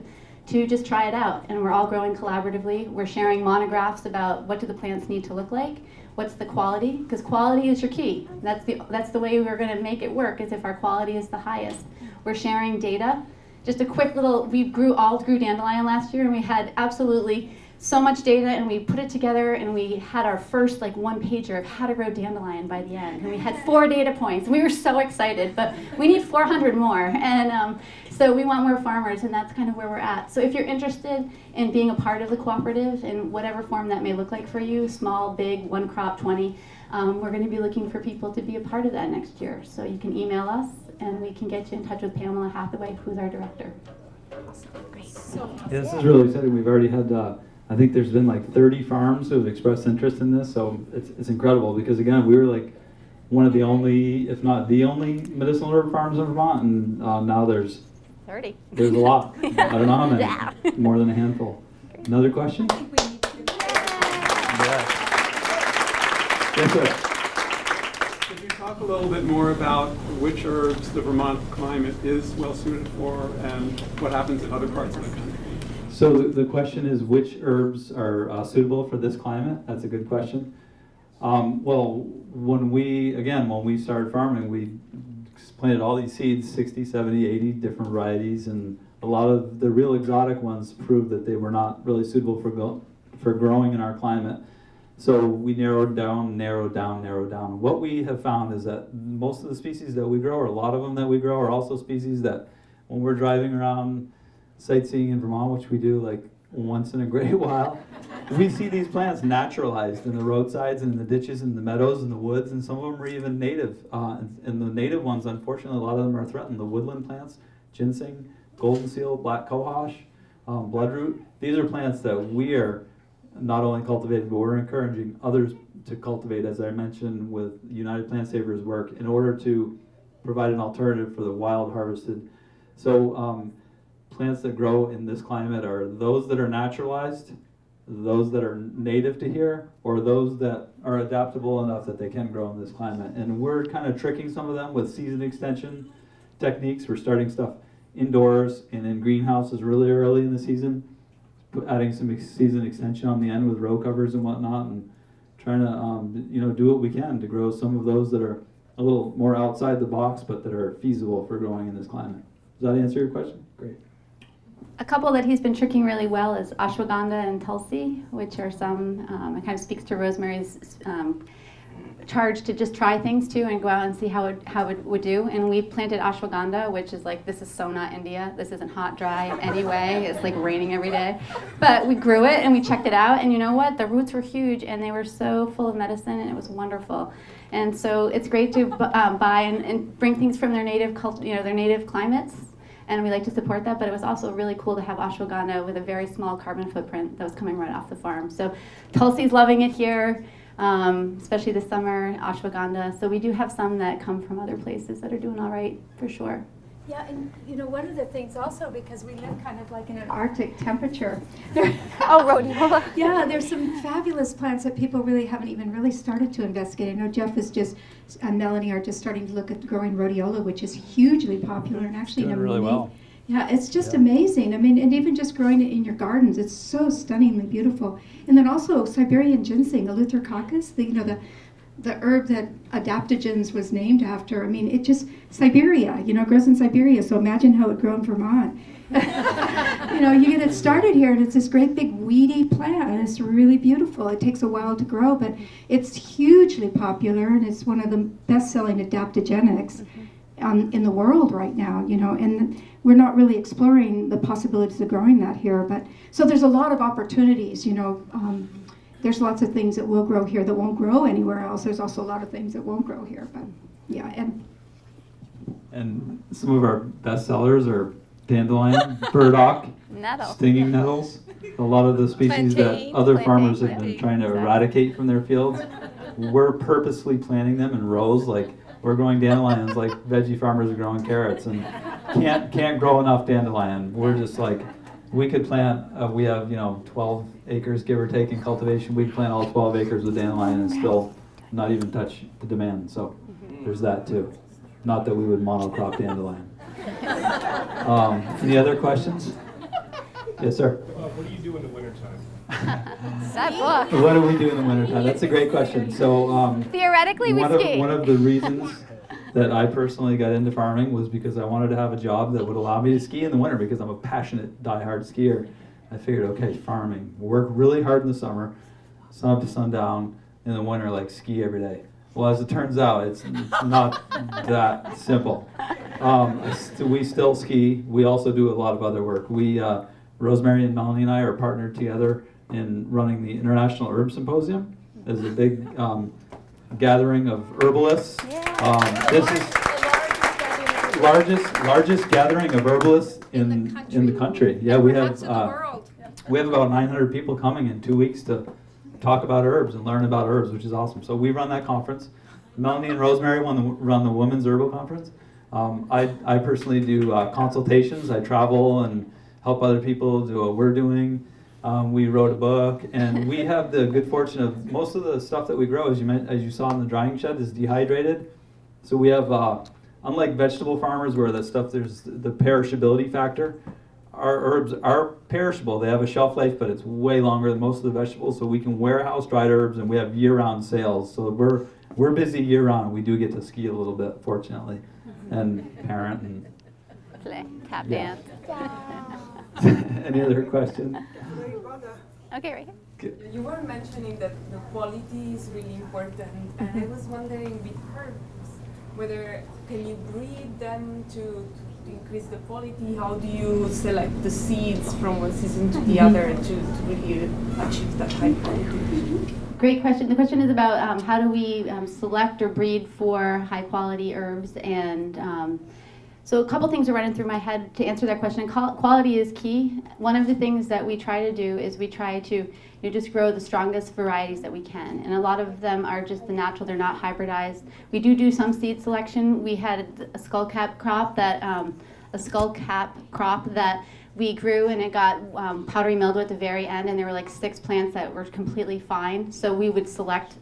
C: to just try it out. And we're all growing collaboratively. We're sharing monographs about what do the plants need to look like, what's the quality, because quality is your key. That's the way we're going to make it work, is if our quality is the highest. We're sharing data. Just a quick little, we all grew dandelion last year, and we had absolutely so much data, and we put it together, and we had our first one-pager of how to grow dandelion by the end. And we had 4 data points, and we were so excited, but we need 400 more. And so we want more farmers, and that's kind of where we're at. So if you're interested in being a part of the cooperative in whatever form that may look like for you, small, big, 1 crop, 20, we're going to be looking for people to be a part of that next year. So you can email us, and we can get you in touch with Pamela Hathaway, who's our director.
A: Great.
B: Yeah, this is really exciting. We've already had, I think there's been 30 farms who have expressed interest in this, so it's incredible because, again, we were one of the only, if not the only, medicinal herb farms in Vermont, and now there's
C: 30.
B: There's a lot. I don't know how many. More than a handful. Another question? Yes, sir.
K: Could you talk a little bit more about which herbs the Vermont climate is well suited for and what happens in other parts of the country?
B: So the question is which herbs are suitable for this climate? That's a good question. Well, when we started farming, we planted all these seeds, 60, 70, 80 different varieties, and a lot of the real exotic ones proved that they were not really suitable for growing in our climate. So we narrowed down. What we have found is that most of the species that we grow, or a lot of them that we grow, are also species that when we're driving around sightseeing in Vermont, which we do once in a great while, we see these plants naturalized in the roadsides and in the ditches and the meadows and the woods, and some of them are even native. And the native ones, unfortunately, a lot of them are threatened. The woodland plants, ginseng, golden seal, black cohosh, bloodroot, these are plants that we are not only cultivating, but we're encouraging others to cultivate, as I mentioned with United Plant Savers work, in order to provide an alternative for the wild harvested. So plants that grow in this climate are those that are naturalized, those that are native to here, or those that are adaptable enough that they can grow in this climate. And we're kind of tricking some of them with season extension techniques. We're starting stuff indoors and in greenhouses really early in the season, adding some season extension on the end with row covers and whatnot, and trying to do what we can to grow some of those that are a little more outside the box, but that are feasible for growing in this climate. Does that answer your question? Great.
C: A couple that he's been tricking really well is ashwagandha and tulsi, which are some, it kind of speaks to Rosemary's charge to just try things too and go out and see how it would do. And we planted ashwagandha, which is this is so not India. This isn't hot, dry anyway. It's raining every day. But we grew it and we checked it out, and you know what? The roots were huge and they were so full of medicine, and it was wonderful. And so it's great to buy and bring things from their native their native climates. And we like to support that, but it was also really cool to have ashwagandha with a very small carbon footprint that was coming right off the farm. So Tulsi's loving it here, especially this summer, ashwagandha. So we do have some that come from other places that are doing all right, for sure.
F: Yeah, and one of the things also, because we live kind of in an Arctic temperature.
C: Rhodiola.
F: Yeah, there's some fabulous plants that people really haven't even really started to investigate. I know Jeff is and Melanie are just starting to look at growing rhodiola, which is hugely popular and actually
E: doing really well.
F: Yeah, it's just amazing. I mean, and even just growing it in your gardens, it's so stunningly beautiful. And then also Siberian ginseng, Eleutherococcus, the herb that adaptogens was named after. I mean, it just, Siberia, grows in Siberia, so imagine how it grew in Vermont. You get it started here, and it's this great big weedy plant, and it's really beautiful. It takes a while to grow, but it's hugely popular, and it's one of the best-selling adaptogenics in the world right now, and we're not really exploring the possibilities of growing that here, but, so there's a lot of opportunities, there's lots of things that will grow here that won't grow anywhere else. There's also a lot of things that won't grow here, but yeah.
B: And some of our best sellers are dandelion, burdock,
C: Nettle.
B: stinging nettles. A lot of the species that other farmers have been trying to eradicate from their fields, we're purposely planting them in rows. We're growing dandelions like veggie farmers are growing carrots, and can't grow enough dandelion. We're just we could plant, we have 12 acres give or take in cultivation. We'd plant all 12 acres with dandelion and still not even touch the demand. So there's that too. Not that we would monocrop dandelion. Any other questions? Yes, sir.
L: What do you do in the wintertime?
C: That book.
B: What do we do in the wintertime? That's a great question. So
C: Theoretically, we ski.
B: one of the reasons that I personally got into farming was because I wanted to have a job that would allow me to ski in the winter because I'm a passionate, die-hard skier. I figured, okay, farming. Work really hard in the summer, sun up to sundown. In the winter, like ski every day. Well, as it turns out, it's not that simple. We still ski. We also do a lot of other work. Rosemary and Melanie and I are partnered together in running the International Herb Symposium. There's a big gathering of herbalists. This is largest gathering of herbalists in the country. Yeah, we have about 900 people coming in 2 weeks to talk about herbs and learn about herbs, which is awesome. So we run that conference. Melanie and Rosemary run the Women's Herbal Conference. I personally do consultations. I travel and help other people do what we're doing. We wrote a book, and we have the good fortune of most of the stuff that we grow, as you saw in the drying shed, is dehydrated. So we have, unlike vegetable farmers where there's the perishability factor, our herbs are perishable. They have a shelf life, but it's way longer than most of the vegetables, so we can warehouse dried herbs, and we have year-round sales. So we're busy year-round. We do get to ski a little bit, fortunately, and parent. And
C: Play, tap
B: yeah.
C: dance.
B: Any other questions?
C: Okay, right here.
M: You were mentioning that the quality is really important, and I was wondering with herbs, whether can you breed them to increase the quality? How do you select the seeds from one season to the other to really achieve that high quality?
C: Great question. The question is about how do we select or breed for high quality herbs, and so a couple things are running through my head to answer that question. Quality is key. One of the things that we try to do is we try to just grow the strongest varieties that we can, and a lot of them are just the natural. They're not hybridized. We do some seed selection. We had a skullcap crop that we grew, and it got powdery mildew at the very end, and there were like 6 plants that were completely fine. So we would select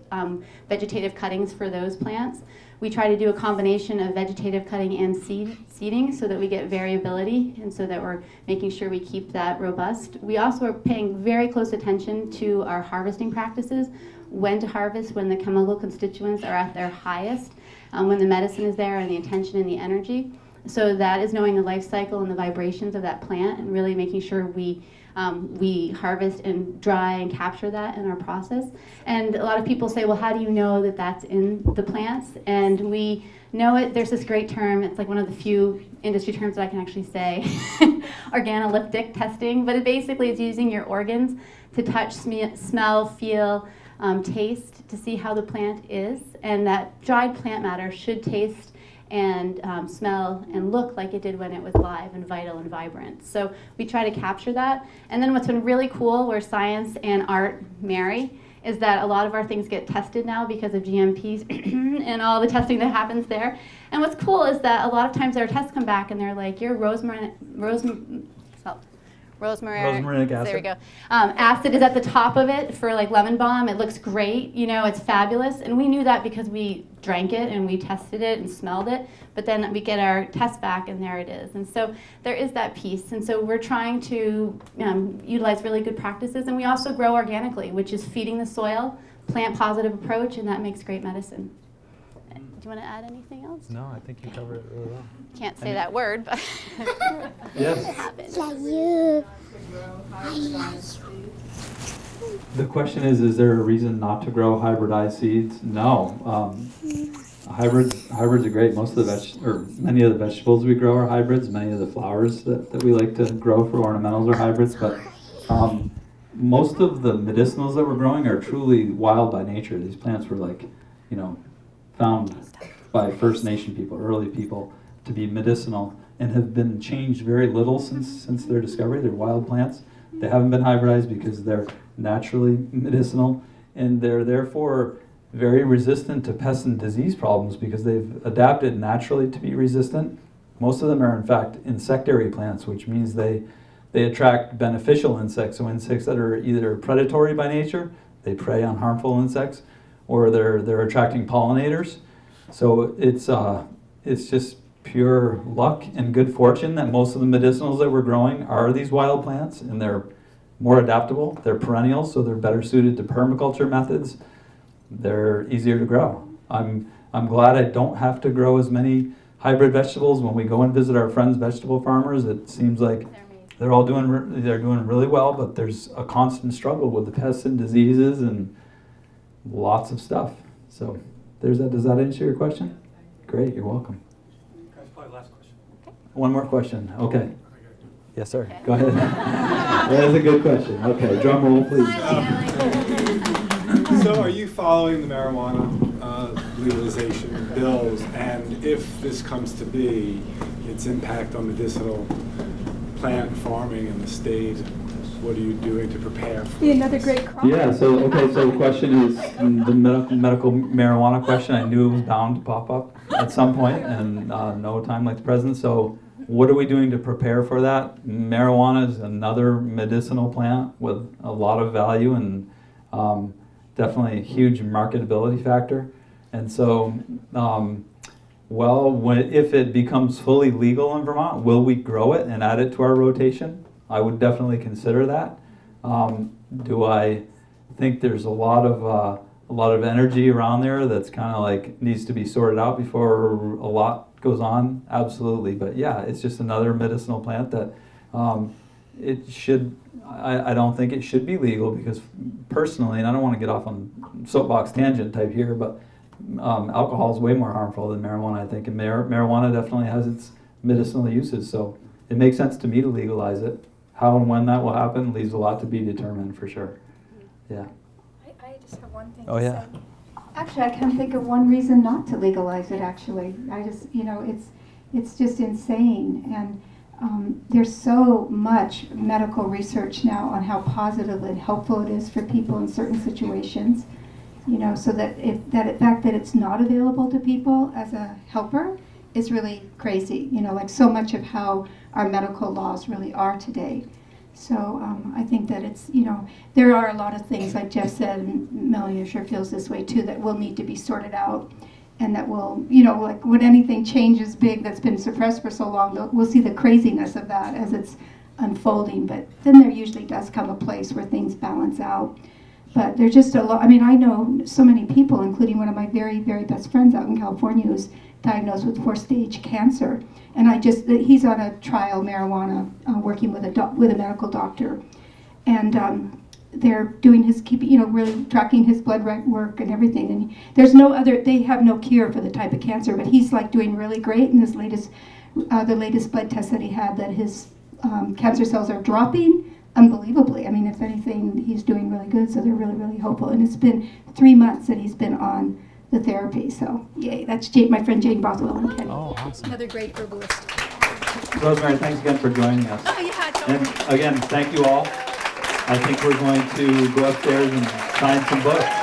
C: vegetative cuttings for those plants. We try to do a combination of vegetative cutting and seeding so that we get variability and so that we're making sure we keep that robust. We also are paying very close attention to our harvesting practices, when to harvest, when the chemical constituents are at their highest, when the medicine is there and the attention and the energy. So that is knowing the life cycle and the vibrations of that plant and really making sure we harvest and dry and capture that in our process. And a lot of people say, well, how do you know that that's in the plants? And we know it. There's this great term. It's like one of the few industry terms that I can actually say, organoleptic testing. But it basically is using your organs to touch, smell, feel, taste to see how the plant is. And that dried plant matter should taste and smell and look like it did when it was live and vital and vibrant. So we try to capture that. And then what's been really cool, where science and art marry, is that a lot of our things get tested now because of GMPs and all the testing that happens there. And what's cool is that a lot of times our tests come back and they're like, your rosmarinic acid. There we go. Acid is at the top of it for like lemon balm. It looks great, it's fabulous. And we knew that because we drank it and we tested it and smelled it. But then we get our test back and there it is. And so there is that piece. And so we're trying to utilize really good practices. And we also grow organically, which is feeding the soil, plant positive approach, and that makes great medicine. Do you want to add anything else?
E: No, I think you covered it really well.
C: Can't say that word, but
B: yes.
C: It happens.
B: The question is there a reason not to grow hybridized seeds? No. Hybrids are great. Most of the many of the vegetables we grow are hybrids. Many of the flowers that we like to grow for ornamentals are hybrids. But most of the medicinals that we're growing are truly wild by nature. These plants were found by First Nation people, early people, to be medicinal and have been changed very little since their discovery. They're wild plants. They haven't been hybridized because they're naturally medicinal, and they're therefore very resistant to pest and disease problems because they've adapted naturally to be resistant. Most of them are in fact insectary plants, which means they attract beneficial insects, so insects that are either predatory by nature, they prey on harmful insects, or they're attracting pollinators. So it's it's just pure luck and good fortune that most of the medicinals that we're growing are these wild plants, and they're more adaptable, they're perennial, so they're better suited to permaculture methods. They're easier to grow. I'm glad I don't have to grow as many hybrid vegetables. When we go and visit our friends, vegetable farmers, it seems like they're all doing really well, but there's a constant struggle with the pests and diseases and lots of stuff. So there's that. Does that answer your question? Great, you're welcome.
K: That's probably last question.
B: One more question. Okay. Yes, sir. Go ahead. That is a good question. Okay, drum roll, please.
L: So are you following the marijuana legalization bills, and if this comes to be, its impact on medicinal plant farming in the state, what are you doing to prepare for
F: Be another great crop.
B: Yeah, so the question is the medical marijuana question. I knew it was bound to pop up at some point, and no time like the present. So what are we doing to prepare for that? Marijuana is another medicinal plant with a lot of value and definitely a huge marketability factor. And so, if it becomes fully legal in Vermont, will we grow it and add it to our rotation? I would definitely consider that. Do I think there's a lot of energy around there that's kind of like needs to be sorted out before a lot goes on? Absolutely. But yeah, it's just another medicinal plant that it should. I don't think it should be legal because personally, and I don't want to get off on soapbox tangent type here, but alcohol is way more harmful than marijuana, I think, and marijuana definitely has its medicinal uses. So it makes sense to me to legalize it. How and when that will happen leaves a lot to be determined for sure. Yeah.
G: I just have one thing
B: Oh,
G: to
B: yeah.
G: say.
F: Actually, I can't think of one reason not to legalize it, actually. I just, it's just insane. And there's so much medical research now on how positive and helpful it is for people in certain situations. So that the fact that it's not available to people as a helper is really crazy. Like so much of how our medical laws really are today. So I think that it's, there are a lot of things, like Jeff said, and Melanie I'm sure feels this way too, that will need to be sorted out. And that will, like when anything changes big that's been suppressed for so long, we'll see the craziness of that as it's unfolding. But then there usually does come a place where things balance out. But there's just a lot. I mean, I know so many people, including one of my very, very best friends out in California who's diagnosed with 4-stage cancer. And he's on a trial marijuana, working with a medical doctor. And they're doing really tracking his blood work and everything. And they have no cure for the type of cancer, but he's like doing really great. And the latest blood test that he had, that his cancer cells are dropping unbelievably. I mean, if anything, he's doing really good, so they're really, really hopeful. And it's been 3 months that he's been on the therapy, so yay. That's my friend Jane Bothwell and Kenny.
E: Oh, awesome.
G: Another great herbalist.
B: Rosemary, thanks again for joining us.
G: Oh, yeah, totally.
B: And again, thank you all. I think we're going to go upstairs and sign some books.